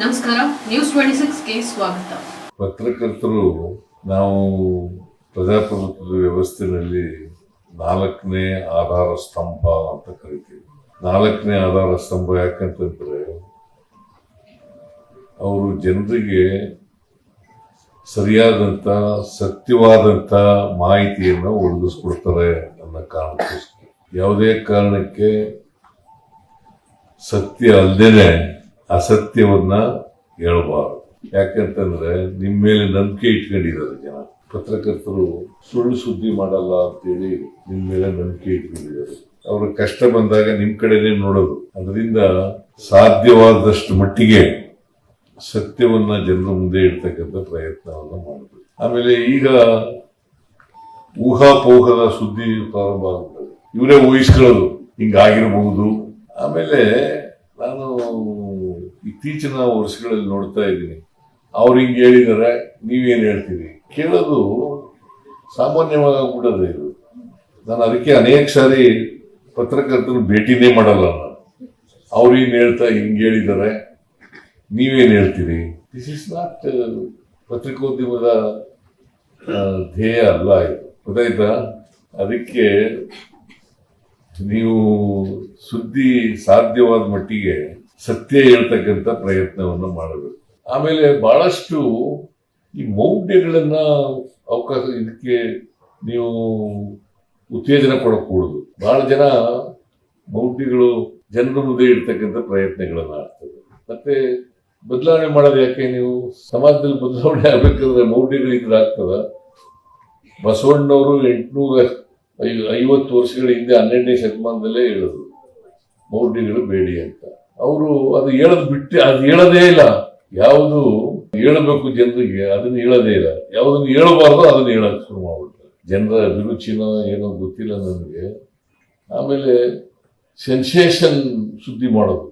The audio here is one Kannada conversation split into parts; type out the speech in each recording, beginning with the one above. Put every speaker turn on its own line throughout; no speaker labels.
ನಮಸ್ಕಾರ, ನ್ಯೂಸ್ 26ಗೆ ಸ್ವಾಗತ.
ಪತ್ರಕರ್ತರು ನಾವು ಪ್ರಜಾಪ್ರಭುತ್ವದ ವ್ಯವಸ್ಥೆಯಲ್ಲಿ 4ನೇ ಆಧಾರ ಸ್ತಂಭ ಅಂತ ಕರಿತೀವಿ. 4ನೇ ಆಧಾರ ಸ್ತಂಭ ಯಾಕಂತಂದ್ರೆ ಅವರು ಜನರಿಗೆ ಸರಿಯಾದಂತ ಸತ್ಯವಾದಂತ ಮಾಹಿತಿಯನ್ನು ಒದಗಿಸ್ಕೊಡ್ತಾರೆ ಅನ್ನೋ ಕಾರಣಕ್ಕೋಸ್ಕರ ಯಾವುದೇ ಕಾರಣಕ್ಕೆ ಸತ್ಯ ಅಲ್ಲದೇನೆ ಅಸತ್ಯವನ್ನ ಹೇಳಬಾರದು. ಯಾಕಂತಂದ್ರೆ ನಿಮ್ಮ ಮೇಲೆ ನಂಬಿಕೆ ಇಟ್ಕೊಂಡಿದ್ದಾರೆ ಜನ. ಪತ್ರಕರ್ತರು ಸುಳ್ಳು ಸುದ್ದಿ ಮಾಡಲ್ಲ ಅಂತೇಳಿ ನಿಮ್ಮ ಮೇಲೆ ನಂಬಿಕೆ ಇಟ್ಕೊಂಡಿದ್ದಾರೆ. ಅವ್ರ ಕಷ್ಟ ಬಂದಾಗ ನಿಮ್ ಕಡೆನೆ ನೋಡೋದು. ಅದರಿಂದ ಸಾಧ್ಯವಾದಷ್ಟು ಮಟ್ಟಿಗೆ ಸತ್ಯವನ್ನ ಜನರ ಮುಂದೆ ಇಡ್ತಕ್ಕಂಥ ಪ್ರಯತ್ನವನ್ನ ಮಾಡಬೇಕು. ಆಮೇಲೆ ಈಗ ಊಹಾಪೋಹದ ಸುದ್ದಿ ಪ್ರಾರಂಭ ಆಗ್ತದೆ. ಇವರೇ ಊಹಿಸ್ಕೊಳ್ಳೋದು ಹಿಂಗಾಗಿರಬಹುದು. ಆಮೇಲೆ ನಾನು ಇತ್ತೀಚಿನ ವರ್ಷಗಳಲ್ಲಿ ನೋಡ್ತಾ ಇದ್ದೀನಿ, ಅವ್ರು ಹಿಂಗೆ ಹೇಳಿದಾರೆ, ನೀವೇನು ಹೇಳ್ತೀರಿ ಕೇಳೋದು ಸಾಮಾನ್ಯವಾಗ್ಬಿಡೋದು ಇದು. ನಾನು ಅದಕ್ಕೆ ಅನೇಕ ಸಾರಿ ಪತ್ರಕರ್ತರು ಭೇಟಿನೇ ಮಾಡಲ್ಲ. ನಾನು ಅವ್ರು ಹಿಂಗೆ ಹೇಳಿದ್ದಾರೆ, ನೀವೇನು ಹೇಳ್ತೀರಿ. ದಿಸ್ ಇಸ್ ನಾಟ್ ಪತ್ರಿಕೋದ್ಯಮದ ಧ್ಯೇಯ ಅಲ್ಲ ಇದು, ಗೊತ್ತಾಯ್ತಾ? ಅದಕ್ಕೆ ನೀವು ಸುದ್ದಿ ಸಾಧ್ಯವಾದ ಮಟ್ಟಿಗೆ ಸತ್ಯ ಹೇಳ್ತಕ್ಕಂಥ ಪ್ರಯತ್ನವನ್ನು ಮಾಡಬೇಕು. ಆಮೇಲೆ ಬಹಳಷ್ಟು ಈ ಮೌಢ್ಯಗಳನ್ನ ಅವಕಾಶ ಇದಕ್ಕೆ ನೀವು ಉತ್ತೇಜನ ಕೊಡಕೂಡದು. ಬಹಳ ಜನ ಮೌಢ್ಯಗಳು ಜನರ ಮುಂದೆ ಇಡ್ತಕ್ಕಂಥ ಪ್ರಯತ್ನಗಳನ್ನ ಆಗ್ತದೆ. ಮತ್ತೆ ಬದಲಾವಣೆ ಮಾಡೋದು ಯಾಕೆ? ನೀವು ಸಮಾಜದಲ್ಲಿ ಬದಲಾವಣೆ ಆಗ್ಬೇಕಂದ್ರೆ ಮೌಢ್ಯಗಳಿದ್ರೆ ಆಗ್ತದ? ಬಸವಣ್ಣವರು 850 ವರ್ಷಗಳ ಹಿಂದೆ 12ನೇ ಶತಮಾನದಲ್ಲೇ ಹೇಳಿದ್ರು ಮೌಢ್ಯಗಳು ಬೇಡಿ ಅಂತ. ಅವರು ಅದು ಹೇಳೋದೇ ಇಲ್ಲ. ಯಾವುದು ಹೇಳಬೇಕು ಜನರಿಗೆ ಅದನ್ನ ಹೇಳೋದೇ ಇಲ್ಲ. ಯಾವುದನ್ನು ಹೇಳಬಾರ್ದು ಅದನ್ನ ಹೇಳಕ್ ಶುರು ಮಾಡ್ಬಿಡ್ತಾರೆ. ಜನರ ಅಭಿರುಚಿನ ಏನೋ ಗೊತ್ತಿಲ್ಲ ನನಗೆ. ಆಮೇಲೆ ಸೆನ್ಸೇಷನ್ ಸುದ್ದಿ ಮಾಡೋದು,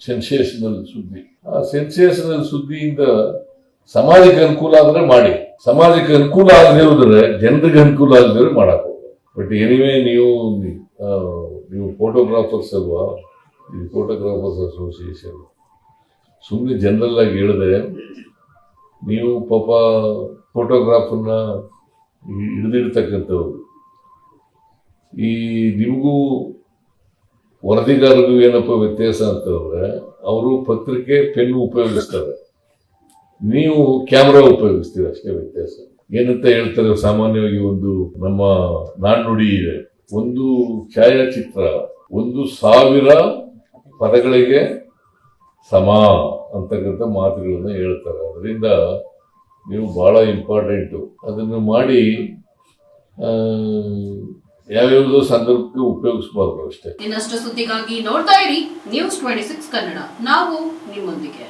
ಸೆನ್ಸೇಷನಲ್ ಸುದ್ದಿ. ಆ ಸೆನ್ಸೇಷನಲ್ ಸುದ್ದಿಯಿಂದ ಸಮಾಜಕ್ಕೆ ಅನುಕೂಲ ಆದ್ರೆ ಮಾಡಿ, ಸಮಾಜಕ್ಕೆ ಅನುಕೂಲ ಆಗದೆ ಹೋದ್ರೆ ಜನರಿಗೆ ಅನುಕೂಲ ಆಗದೆ ಮಾಡಕ್. ಬಟ್ ಎನಿವೇ ನೀವು ಫೋಟೋಗ್ರಾಫರ್ಸ್ ಅಲ್ವಾ, ಇದು ಫೋಟೋಗ್ರಾಫರ್ಸ್ ಅಸೋಸಿಯೇಷನ್. ಸುಮ್ಮನೆ ಜನರಲ್ ಆಗಿ ಹೇಳಿದೆ, ನೀವು ಪಾಪ ಫೋಟೋಗ್ರಾಫರ್ನ ಹಿಡಿದಿಡ್ತಕ್ಕಂಥವ್ರು. ಈ ನಿಮಗೂ ವರದಿಗಾರರಿಗೂ ಏನಪ್ಪ ವ್ಯತ್ಯಾಸ ಅಂತಂದ್ರೆ, ಅವರು ಪತ್ರಿಕೆ ಪೆನ್ ಉಪಯೋಗಿಸ್ತಾರೆ, ನೀವು ಕ್ಯಾಮ್ರಾ ಉಪಯೋಗಿಸ್ತೀರ, ಅಷ್ಟೇ ವ್ಯತ್ಯಾಸ. ಏನಂತ ಹೇಳ್ತಾರೆ ಸಾಮಾನ್ಯವಾಗಿ, ಒಂದು ನಮ್ಮ ನಾಣ್ಣುಡಿ ಇದೆ, ಒಂದು ಛಾಯಾಚಿತ್ರ 1000 ಪದಗಳಿಗೆ ಸಮ ಅಂತಕ್ಕಂಥ ಮಾತುಗಳನ್ನ ಹೇಳ್ತಾರೆ. ಅದರಿಂದ ನೀವು ಬಹಳ ಇಂಪಾರ್ಟೆಂಟು. ಅದನ್ನು ಮಾಡಿ ಯಾವ್ಯಾವುದೋ ಸಂದರ್ಭಕ್ಕೆ ಉಪಯೋಗಿಸಬಾರ್ದು ಅಷ್ಟೇ.
ಇನ್ನಷ್ಟು ಸುದ್ದಿಗಾಗಿ ನೋಡ್ತಾ ಇರಿ ನ್ಯೂಸ್ 26 ಕನ್ನಡ. ನಾವು ನಿಮ್ಮೊಂದಿಗೆ.